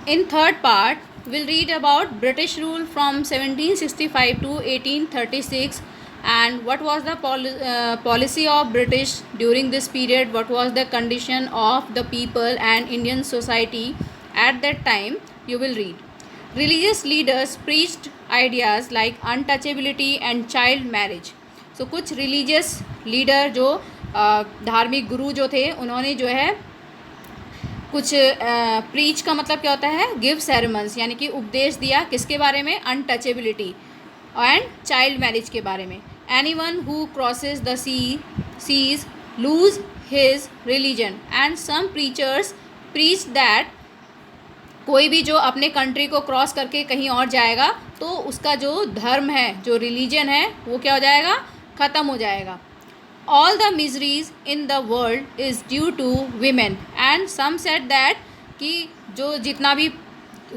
In third part, we'll read about British rule from 1765 to 1836 and what was the policy of British during this period, what was the condition of the people and Indian society at that time. You will read. Religious leaders preached ideas like untouchability and child marriage. So कुछ religious leader जो धार्मिक गुरु जो थे उन्होंने जो है कुछ preach का मतलब क्या होता है, गिव सेरेमन्स, यानी कि उपदेश दिया किसके बारे में, अनटचेबिलिटी एंड चाइल्ड मैरिज के बारे में. Anyone who crosses the seas lose his religion and some preachers preach that कोई भी जो अपने कंट्री को क्रॉस करके कहीं और जाएगा तो उसका जो धर्म है, जो रिलीजन है, वो क्या हो जाएगा, ख़त्म हो जाएगा. All the miseries in the world is due to women and some said that कि जो जितना भी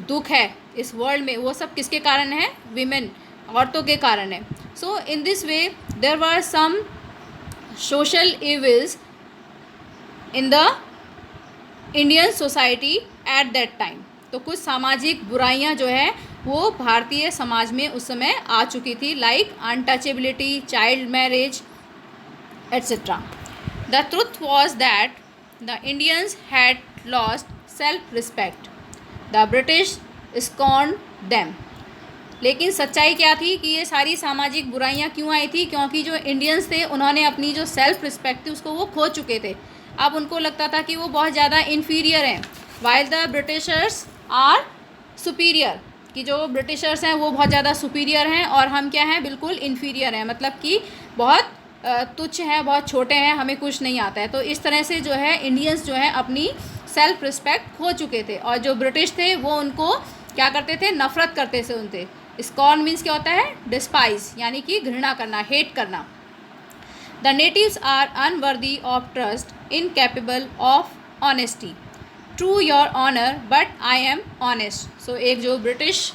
दुख है इस वर्ल्ड में वो सब किसके कारण है, विमेन, औरतों के कारण है. So in this way there were some social evils in the Indian society at that time. तो कुछ सामाजिक बुराइयां जो है वो भारतीय समाज में उस समय आ चुकी थी, like untouchability, child marriage, etc. The truth was that the Indians had lost self-respect. The British scorned them. लेकिन सच्चाई क्या थी कि ये सारी सामाजिक बुराइयां क्यों आई थी, क्योंकि जो इंडियंस थे उन्होंने अपनी जो सेल्फ रिस्पेक्ट थी उसको वो खो चुके थे. अब उनको लगता था कि वो बहुत ज़्यादा इन्फीरियर हैं, while the Britishers are superior, कि जो ब्रिटिशर्स हैं वो बहुत ज़्यादा सुपीरियर हैं और हम क्या हैं, बिल्कुल इन्फीरियर हैं, मतलब कि बहुत तुच्छ हैं, बहुत छोटे हैं, हमें कुछ नहीं आता है. तो इस तरह से जो है इंडियंस जो है अपनी सेल्फ रिस्पेक्ट खो चुके थे और जो ब्रिटिश थे वो उनको क्या करते थे, नफ़रत करते थे उनसे. स्कॉर्न मीन्स क्या होता है, डिस्पाइज, यानी कि घृणा करना, हेट करना. The natives are unworthy of trust, incapable of honesty, true your honour but I am honest. So एक जो ब्रिटिश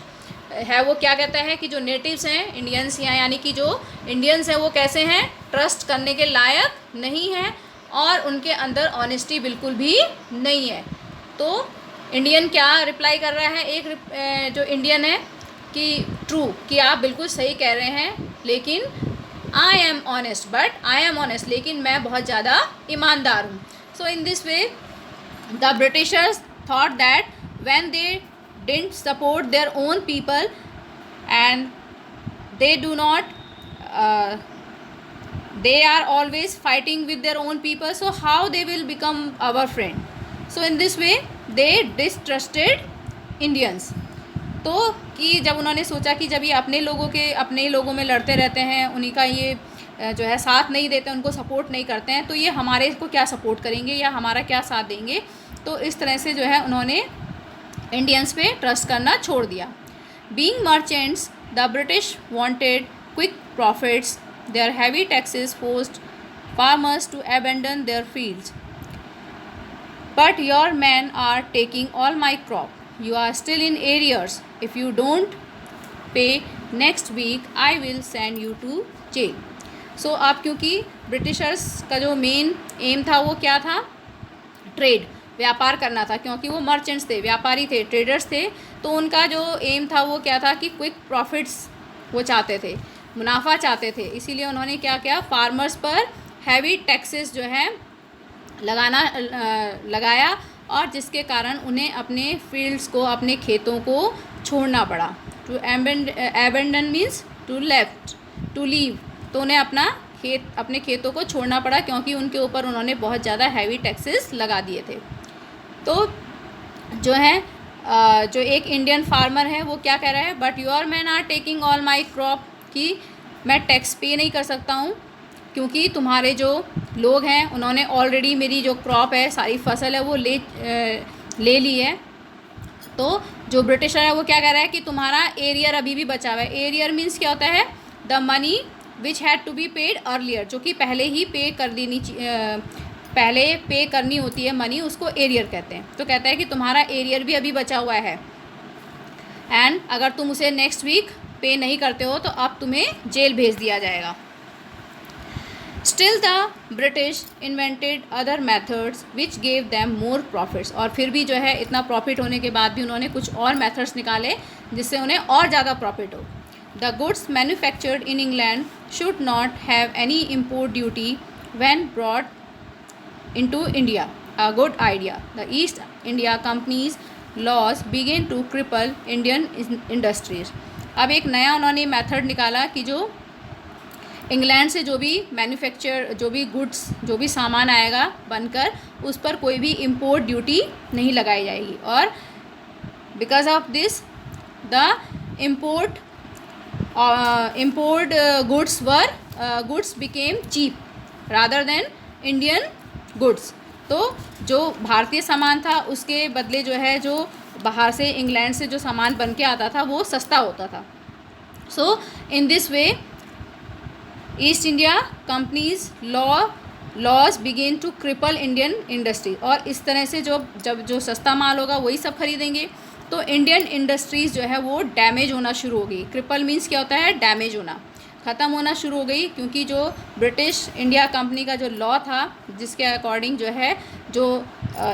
है वो क्या कहता है कि जो नेटिव्स हैं इंडियंस यहाँ, यानी कि जो इंडियंस हैं वो कैसे हैं, ट्रस्ट करने के लायक नहीं हैं और उनके अंदर ऑनेस्टी बिल्कुल भी नहीं है. तो इंडियन क्या रिप्लाई कर रहा है, एक जो इंडियन है कि ट्रू, कि आप बिल्कुल सही कह रहे हैं, लेकिन I am honest but I am honest, लेकिन मैं बहुत ज़्यादा ईमानदार हूँ. So in this way the Britishers thought that when they didn't support their own people and they do not they are always fighting with their own people, so how they will become our friend. So in this way they distrusted Indians. तो कि जब उन्होंने सोचा कि जब ये अपने ही लोगों में लड़ते रहते हैं, उन्हीं का ये जो है साथ नहीं देते, उनको सपोर्ट नहीं करते हैं, तो ये हमारे को क्या सपोर्ट करेंगे या हमारा क्या साथ देंगे. तो इस तरह से जो है उन्होंने इंडियंस पे ट्रस्ट करना छोड़ दिया. Being merchants the British wanted quick profits, their heavy taxes forced farmers to abandon their fields. But your man are taking all my crop, you are still in arrears, if you don't pay next week I will send you to jail. So अब क्योंकि Britishers का जो main M था वो क्या था, trade, व्यापार करना था, क्योंकि वो मर्चेंट्स थे, व्यापारी थे, ट्रेडर्स थे, तो उनका जो एम था वो क्या था कि क्विक प्रॉफिट्स वो चाहते थे, मुनाफा चाहते थे. इसीलिए उन्होंने क्या किया, फार्मर्स पर हैवी टैक्सेस जो है लगाया और जिसके कारण उन्हें अपने फील्ड्स को, अपने खेतों को छोड़ना पड़ा. To abandon means to left, to leave, तो उन्हें अपने खेतों को छोड़ना पड़ा क्योंकि उनके ऊपर उन्होंने बहुत ज़्यादा हैवी टैक्सेस लगा दिए थे. तो जो है जो एक इंडियन फार्मर है वो क्या कह रहा है, but your man are taking all my crop, कि मैं टैक्स पे नहीं कर सकता हूँ क्योंकि तुम्हारे जो लोग हैं उन्होंने ऑलरेडी मेरी जो क्रॉप है, सारी फसल है, वो ले ली है. तो जो ब्रिटिशर है वो क्या कह रहा है कि तुम्हारा एरियर अभी भी बचा हुआ है. एरियर मीन्स क्या होता है, the money which had to be paid earlier, जो कि पहले ही पहले पे करनी होती है मनी, उसको एरियर कहते हैं. तो कहता है कि तुम्हारा एरियर भी अभी बचा हुआ है एंड अगर तुम उसे नेक्स्ट वीक पे नहीं करते हो तो अब तुम्हें जेल भेज दिया जाएगा. Still the British invented other methods which gave them more profits, और फिर भी जो है इतना प्रॉफिट होने के बाद भी उन्होंने कुछ और मेथड्स निकाले जिससे उन्हें और ज़्यादा प्रॉफिट हो. The goods manufactured in England should not have any import duty when brought into India, a good idea. The East India companies laws begin to cripple Indian industries. अब एक नया उन्होंने मेथड निकाला कि जो इंग्लैंड से जो भी मैन्युफैक्चर, जो भी गुड्स, जो भी सामान आएगा बनकर, उस पर कोई भी इम्पोर्ट ड्यूटी नहीं लगाई जाएगी. और because of this the import goods became cheap rather than Indian goods. तो जो भारतीय सामान था उसके बदले जो है जो बाहर से इंग्लैंड से जो सामान बन के आता था वो सस्ता होता था. So in this way East India companies laws begin to cripple Indian industry. और इस तरह से जब जो सस्ता माल होगा वही सब खरीदेंगे तो इंडियन इंडस्ट्रीज़ जो है वो डैमेज होना शुरू हो गई. क्रिपल मीन्स क्या होता है? डैमेज होना, ख़त्म होना शुरू हो गई. क्योंकि जो ब्रिटिश इंडिया कंपनी का जो लॉ था जिसके अकॉर्डिंग जो है जो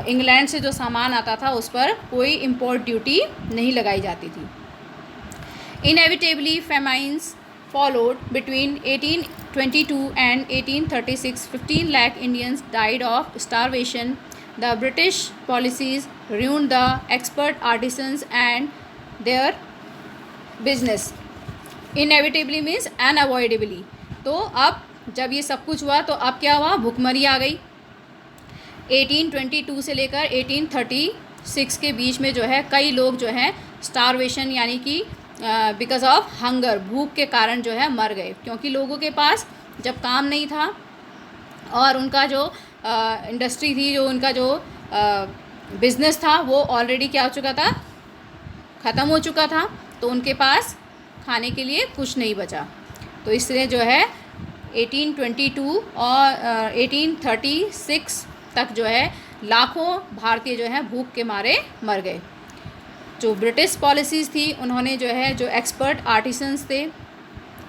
इंग्लैंड से जो सामान आता था उस पर कोई इम्पोर्ट ड्यूटी नहीं लगाई जाती थी. Inevitably famines followed between 1822 and 1836. 15 lakh Indians died of starvation. The British policies ruined the expert artisans and their business. Inevitably means unavoidably. तो अब जब ये सब कुछ हुआ तो अब क्या हुआ? भुखमरी आ गई. 1822 से लेकर 1836 के बीच में जो है कई लोग जो है स्टारवेशन यानी कि बिकॉज ऑफ हंगर, भूख के कारण जो है मर गए. क्योंकि लोगों के पास जब काम नहीं था और उनका जो इंडस्ट्री थी, जो उनका जो बिज़नेस था वो ऑलरेडी क्या हो चुका था? ख़त्म हो चुका था. तो उनके पास खाने के लिए कुछ नहीं बचा. तो इसलिए जो है 1822 और 1836 तक जो है लाखों भारतीय जो है भूख के मारे मर गए. जो ब्रिटिश पॉलिसीज़ थी उन्होंने जो है जो एक्सपर्ट आर्टिसंस थे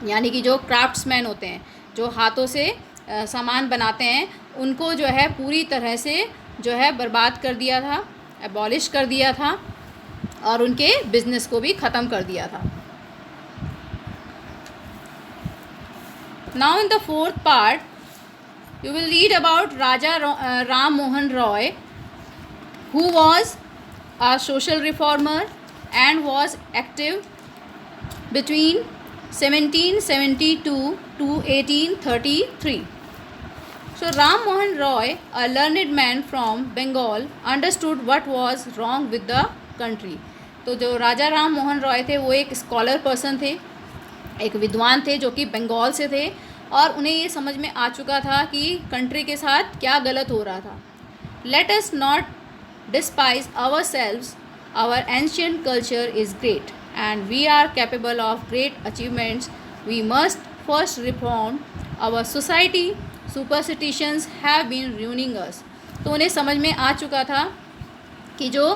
यानी कि जो क्राफ्ट्समैन होते हैं, जो हाथों से सामान बनाते हैं, उनको जो है पूरी तरह से जो है बर्बाद कर दिया था, एबॉलिश कर दिया था और उनके बिजनेस को भी ख़त्म कर दिया था. Now in the fourth part you will read about Raja Ram Mohan Roy who was a social reformer and was active between 1772 to 1833. So Ram Mohan Roy, a learned man from Bengal, understood what was wrong with the country. तो जो राजा राम मोहन रॉय थे वो एक scholar person थे, एक विद्वान थे जो कि बंगाल से थे और उन्हें ये समझ में आ चुका था कि कंट्री के साथ क्या गलत हो रहा था. Let us not despise ourselves. Our ancient culture is great and we are capable of great achievements. We must first reform our society. Superstitions have been ruining us. तो उन्हें समझ में आ चुका था कि जो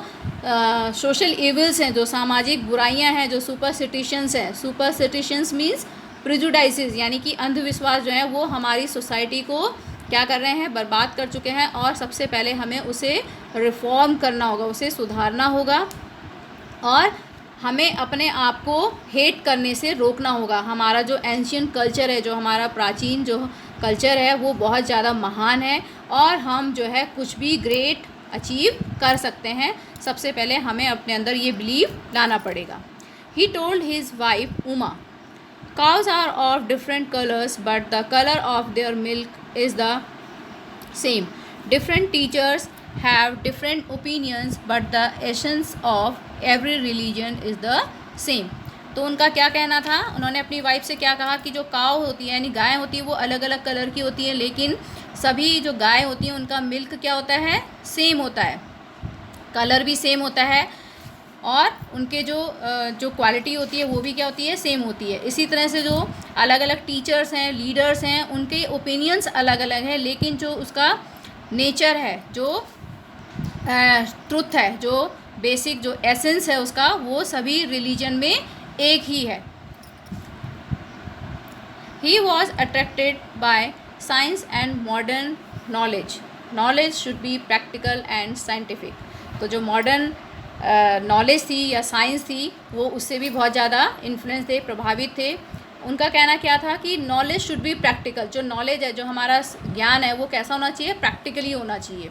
सोशल इविल्स हैं, जो सामाजिक बुराइयां हैं, जो सुपरस्टिशंस हैं, सुपरस्टिशंस मीन्स प्रिजुडाइसेस यानी कि अंधविश्वास जो है वो हमारी सोसाइटी को क्या कर रहे हैं? बर्बाद कर चुके हैं. और सबसे पहले हमें उसे रिफॉर्म करना होगा, उसे सुधारना होगा और हमें अपने आप को हेट करने से रोकना होगा. हमारा जो एंशियंट कल्चर है, जो हमारा प्राचीन जो कल्चर है वो बहुत ज़्यादा महान है और हम जो है कुछ भी ग्रेट अचीव कर सकते हैं. सबसे पहले हमें अपने अंदर ये बिलीव लाना पड़ेगा. He told his wife Uma, cows are of different colors but the color of their milk is the same. Different teachers have different opinions but the essence of every religion is the same. तो उनका क्या कहना था? उन्होंने अपनी wife से क्या कहा कि जो काव होती है यानी गाय होती है वो अलग अलग कलर की होती है, लेकिन सभी जो गाय होती हैं उनका मिल्क क्या होता है? सेम होता है, कलर भी सेम होता है और उनके जो क्वालिटी होती है वो भी क्या होती है? सेम होती है. इसी तरह से जो अलग अलग टीचर्स हैं, लीडर्स हैं, उनके ओपिनियंस अलग अलग हैं, लेकिन जो उसका नेचर है, जो ट्रुथ है, जो बेसिक जो एसेंस है उसका, वो सभी रिलीजन में एक ही है. He was attracted by science and modern knowledge. Knowledge should be practical and scientific. तो जो मॉडर्न नॉलेज थी या साइंस थी वो उससे भी बहुत ज़्यादा इन्फ्लुएंस थे, प्रभावित थे. उनका कहना क्या था कि नॉलेज शुड बी प्रैक्टिकल. जो नॉलेज है, जो हमारा ज्ञान है, वो कैसा होना चाहिए? प्रैक्टिकली होना चाहिए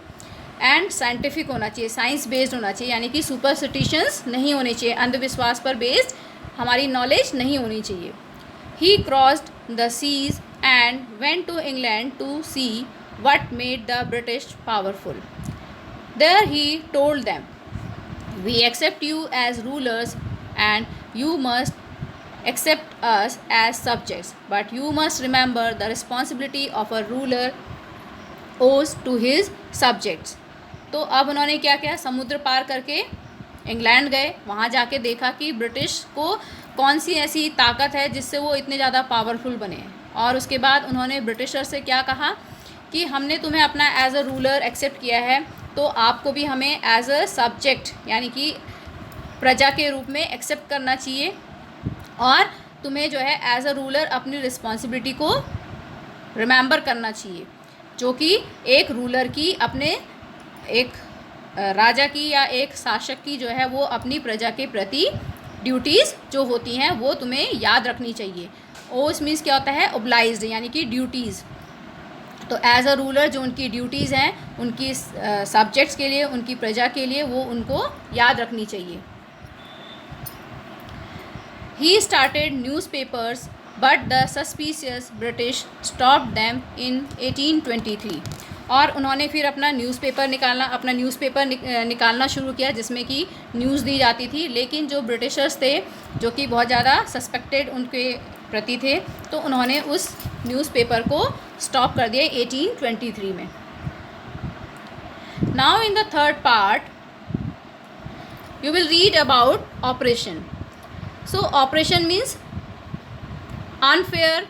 एंड साइंटिफिक होना चाहिए, साइंस बेस्ड होना चाहिए. यानी कि सुपरस्टिशंस नहीं होने चाहिए, अंधविश्वास पर बेस्ड हमारी नॉलेज नहीं होनी चाहिए. He crossed the seas and went to England to see what made the British powerful. There he told them, "We accept you as rulers and you must accept us as subjects, but you must remember the responsibility of a ruler owes to his subjects." तो अब उन्होंने क्या किया? समुद्र पार करके England गए. वहाँ जाके देखा कि ब्रिटिश को कौन सी ऐसी ताकत है जिससे वो इतने ज़्यादा पावरफुल बने. और उसके बाद उन्होंने ब्रिटिशर से क्या कहा कि हमने तुम्हें अपना एज अ रूलर एक्सेप्ट किया है, तो आपको भी हमें एज अ सब्जेक्ट यानी कि प्रजा के रूप में एक्सेप्ट करना चाहिए, और तुम्हें जो है एज अ रूलर अपनी रिस्पॉन्सिबिलिटी को रिमेंबर करना चाहिए, जो कि एक रूलर की, अपने एक राजा की या एक शासक की जो है वो अपनी प्रजा के प्रति ड्यूटीज़ जो होती हैं वो तुम्हें याद रखनी चाहिए. ओस मीन्स क्या होता है? ओब्लाइज्ड, यानी कि ड्यूटीज़. तो एज अ रूलर जो उनकी ड्यूटीज़ हैं उनकी सब्जेक्ट्स के लिए, उनकी प्रजा के लिए, वो उनको याद रखनी चाहिए. He started newspapers but the suspicious British stopped them in 1823. और उन्होंने फिर अपना न्यूज़पेपर निकालना शुरू किया जिसमें कि न्यूज़ दी जाती थी. लेकिन जो ब्रिटिशर्स थे जो कि बहुत ज़्यादा सस्पेक्टेड उनके प्रति थे, तो उन्होंने उस न्यूज़पेपर को स्टॉप कर दिया 1823 में. Now in the third part you will read about oppression. So oppression means unfair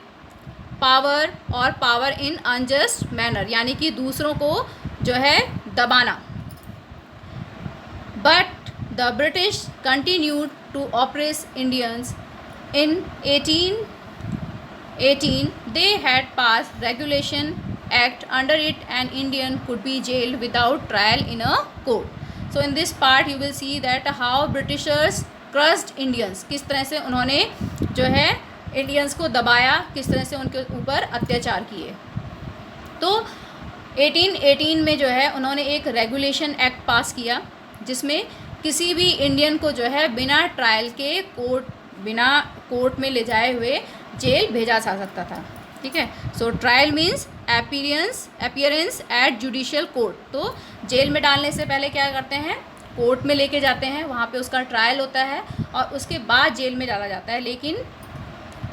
power और पावर इन अनजस्ट मैनर, यानी कि दूसरों को जो है दबाना. But the British continued to oppress Indians. In 1818 they had passed regulation act. Under it an Indian could be jailed without trial in a court. So in this part you will see that how Britishers crushed Indians. किस तरह से उन्होंने जो है Indians को दबाया, किस तरह से उनके ऊपर अत्याचार किए. तो 1818 में जो है उन्होंने एक रेगुलेशन एक्ट पास किया जिसमें किसी भी इंडियन को जो है बिना ट्रायल के बिना कोर्ट में ले जाए हुए जेल भेजा जा सकता था. ठीक है. So trial means appearance at judicial court. तो जेल में डालने से पहले क्या करते हैं? कोर्ट में लेके जाते हैं, वहाँ पे उसका ट्रायल होता है और उसके बाद जेल में डाला जाता है. लेकिन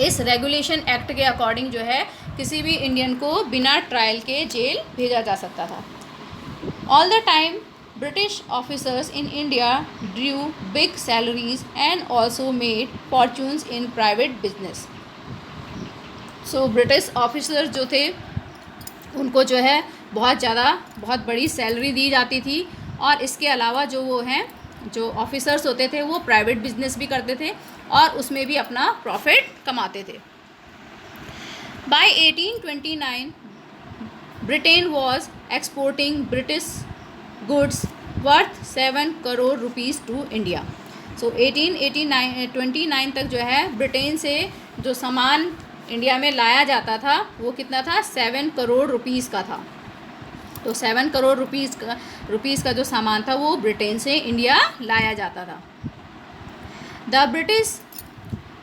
इस रेगुलेशन एक्ट के अकॉर्डिंग जो है किसी भी इंडियन को बिना ट्रायल के जेल भेजा जा सकता था. All the time British officers in India drew big salaries and also made fortunes in private business. So British officers जो थे उनको जो है बहुत बड़ी सैलरी दी जाती थी, और इसके अलावा जो ऑफिसर्स होते थे वो प्राइवेट बिजनेस भी करते थे और उसमें भी अपना प्रॉफिट कमाते थे. By 1829 Britain was exporting British goods worth 7 crore rupees to India. So 1829 तक जो है ब्रिटेन से जो सामान इंडिया में लाया जाता था वो कितना था? 7 करोड़ रुपीज़ का था. तो 7 करोड़ रुपीज़ का जो सामान था वो ब्रिटेन से इंडिया लाया जाता था. The British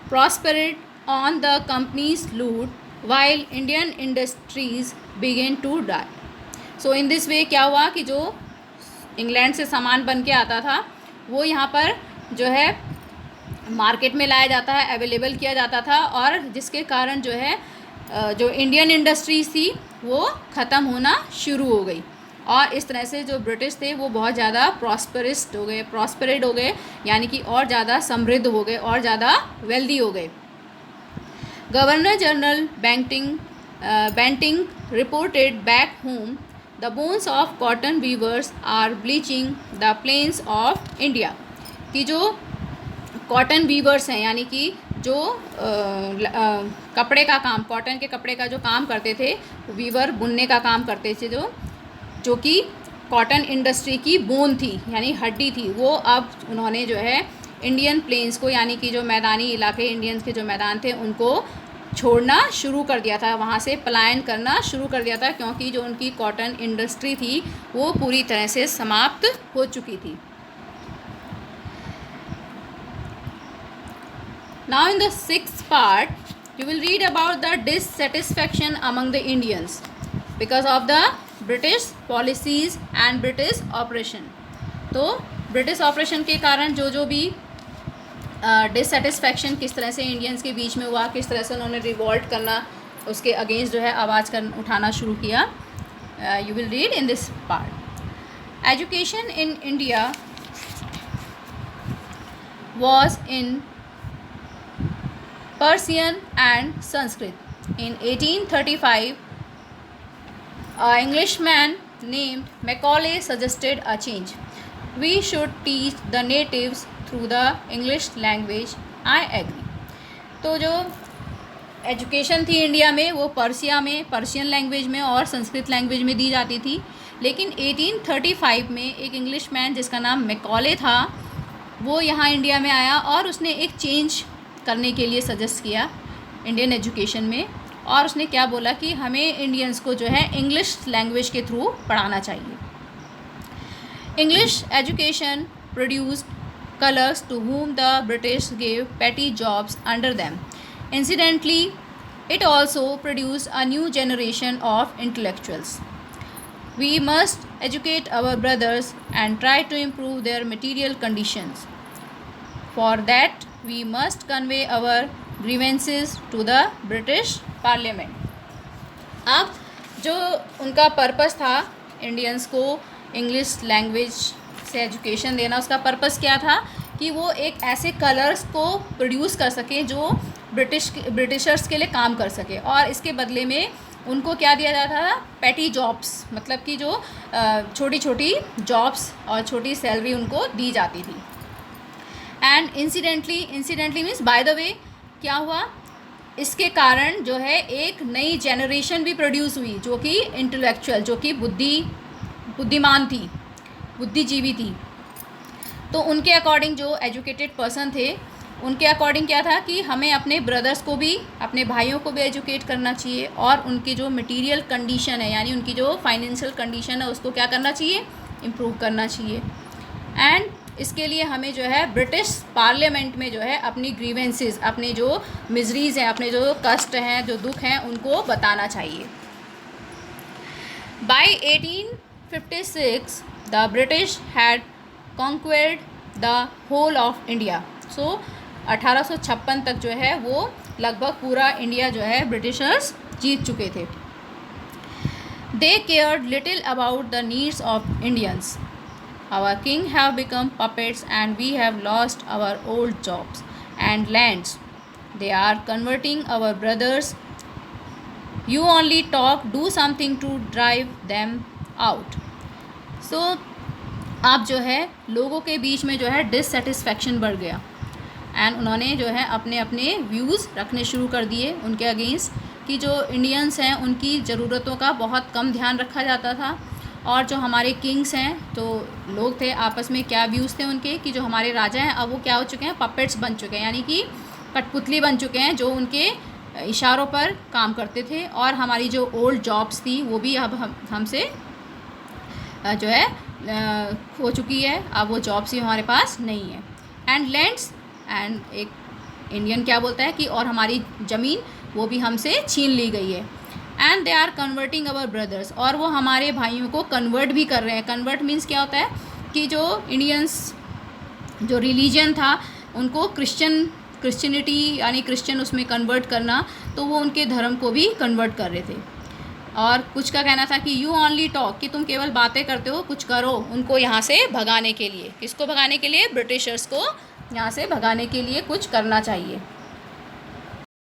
prospered on the companies loot while Indian industries begin to die. So in this way क्या हुआ कि जो इंग्लैंड से सामान बन के आता था वो यहाँ पर जो है मार्केट में लाया जाता है, अवेलेबल किया जाता था, और जिसके कारण जो है जो इंडियन इंडस्ट्रीज़ थी वो ख़त्म होना शुरू हो गई. और इस तरह से जो ब्रिटिश थे वो बहुत ज़्यादा प्रॉस्पेरेड हो गए, यानी कि और ज़्यादा समृद्ध हो गए और ज़्यादा वेल्दी हो गए. Governor General Bentinck reported back home The bones of cotton weavers are bleaching the plains of India. कि जो कॉटन वीवर्स हैं, यानी कि जो कपड़े का काम, कॉटन के कपड़े का जो काम करते थे, वीवर बुनने का काम करते थे, जो कि कॉटन इंडस्ट्री की बोन थी, यानी हड्डी थी, वो अब उन्होंने जो है इंडियन प्लेन्स को, यानी कि जो मैदानी इलाके इंडियंस के जो मैदान थे उनको छोड़ना शुरू कर दिया था, वहाँ से पलायन करना शुरू कर दिया था, क्योंकि जो उनकी कॉटन इंडस्ट्री थी वो पूरी तरह से समाप्त हो चुकी थी। Now in the sixth part, you will read about the dissatisfaction among the Indians because of the British policies and British operation. तो ब्रिटिश ऑपरेशन के कारण जो भी डिससेटिस्फैक्शन किस तरह से इंडियंस के बीच में हुआ, किस तरह से उन्होंने रिवॉल्ट करना, उसके अगेंस्ट जो है आवाज़ उठाना शुरू किया, you will read in this part. Education in India was in Persian and Sanskrit. In 1835, an Englishman named Macaulay suggested a change. We should teach the natives through the English language. I agree. तो जो education थी India में वो Persian language में और Sanskrit language में दी जाती थी, लेकिन 1835 में एक इंग्लिशमैन जिसका नाम मैकॉले था वो यहाँ इंडिया में आया और उसने एक चेंज करने के लिए सजेस्ट किया इंडियन एजुकेशन में, और उसने क्या बोला कि हमें इंडियंस को जो है इंग्लिश लैंग्वेज के थ्रू पढ़ाना चाहिए। English education produced colours to whom the British gave petty jobs under them. Incidentally, it also produced a new generation of intellectuals. We must educate our brothers and try to improve their material conditions. For that, we must convey our grievances to the British Parliament. अब जो उनका purpose था Indians को English language से education देना, उसका purpose क्या था कि वो एक ऐसे कलर्स को प्रोड्यूस कर सकें जो ब्रिटिशर्स के लिए काम कर सके, और इसके बदले में उनको क्या दिया जाता था, पैटी जॉब्स, मतलब कि जो छोटी छोटी जॉब्स और छोटी सैलरी उनको दी जाती थी। And incidentally means by the way, क्या हुआ, इसके कारण जो है एक नई जनरेशन भी प्रोड्यूस हुई जो कि इंटेलेक्चुअल, जो कि बुद्धिमान थी, बुद्धिजीवी थी। तो उनके अकॉर्डिंग जो एजुकेटेड पर्सन थे उनके अकॉर्डिंग क्या था कि हमें अपने ब्रदर्स को भी, अपने भाइयों को भी एजुकेट करना चाहिए, और उनकी जो मटेरियल कंडीशन है, यानी उनकी जो फाइनेंशियल कंडीशन है उसको क्या करना चाहिए, इम्प्रूव करना चाहिए। एंड इसके लिए हमें जो है ब्रिटिश पार्लियामेंट में जो है अपनी ग्रीवेंसेस, अपने जो मिजरीज़ हैं, अपने जो कष्ट हैं, जो दुख हैं, उनको बताना चाहिए। By 1856 the British had conquered the whole of India. So 1856 तक जो है वो लगभग पूरा इंडिया जो है ब्रिटिशर्स जीत चुके थे। They cared little about the needs of Indians. Our king have become puppets and we have lost our old jobs and lands. They are converting our brothers. You only talk, do something to drive them out. So, आप जो है लोगों के बीच में जो है dissatisfaction बढ़ गया, एंड उन्होंने जो है अपने अपने व्यूज़ रखने शुरू कर दिए उनके अगेंस्ट, कि जो इंडियंस हैं उनकी ज़रूरतों का बहुत कम ध्यान रखा जाता था, और जो हमारे किंग्स हैं, तो लोग थे आपस में क्या व्यूज़ थे उनके कि जो हमारे राजा हैं अब वो क्या हो चुके हैं, पपेट्स बन चुके हैं, यानी कि कठपुतली बन चुके हैं जो उनके इशारों पर काम करते थे, और हमारी जो ओल्ड जॉब्स थी वो भी अब हमसे जो है हो चुकी है, अब वो जॉब्स ही हमारे पास नहीं है। एंड लैंड्स, एंड एक इंडियन क्या बोलता है कि और हमारी ज़मीन वो भी हमसे छीन ली गई है। And they are converting our brothers, और वो हमारे भाइयों को कन्वर्ट भी कर रहे हैं। कन्वर्ट मीन्स क्या होता है कि जो इंडियंस जो रिलीजन था उनको क्रिश्चियनिटी यानी क्रिश्चियन उसमें कन्वर्ट करना, तो वो उनके धर्म को भी कन्वर्ट कर रहे थे। और कुछ का कहना था कि यू ओनली टॉक, कि तुम केवल बातें करते हो, कुछ करो, उनको यहाँ से भगाने के लिए। किसको भगाने के लिए? ब्रिटिशर्स को यहाँ से भगाने के लिए कुछ करना चाहिए।